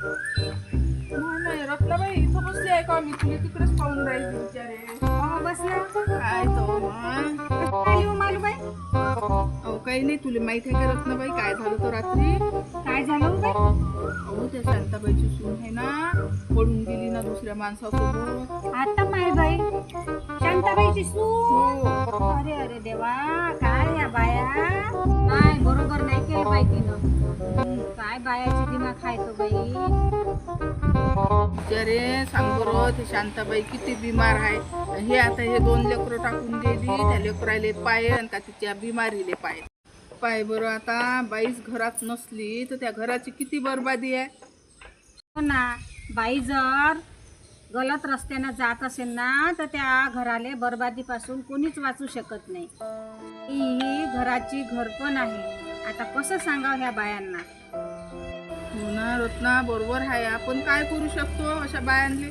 नाही रत्नाबाई इथं बसली आहे का? मी तुला तिकडेच पाहून राहिली बिचारे. बसल्या काय तो मालूबाई अहो काही नाही. तुला माहित आहे का रत्नाबाई काय झालं तो रात्री? काय झालं बाई? अहो त्या शांताबाईची सून आहे ना, पडून गेली ना दुसऱ्या माणसासोबत. आता मालबाई शांताबाईची सून. अरे अरे देवा, काय या बाया काय बरोबर नाही केलं बाई तिनं. काय बायाची दिमाग खायतो बाई. बिचारे सांग बरं, ते शांताबाई किती बिमार आहे. हे आता हे 2 लेकरं टाकून गेली. त्या लेकराले पाय आणि का तिच्या बिमारीले पाय. पाय बरं, आता बाईच घरात नसली तर त्या घराची किती बरबादी आहे. हो ना, बाई जर गलत रस्त्यानं जात असेल ना तर त्या घराले बरबादीपासून कोणीच वाचू शकत नाही. ही घराची घरपण आहे. आता कसं सांगावं ह्या बायांना. हो ना रत्ना, बरोबर आहे. आपण काय करू शकतो अशा बायांले?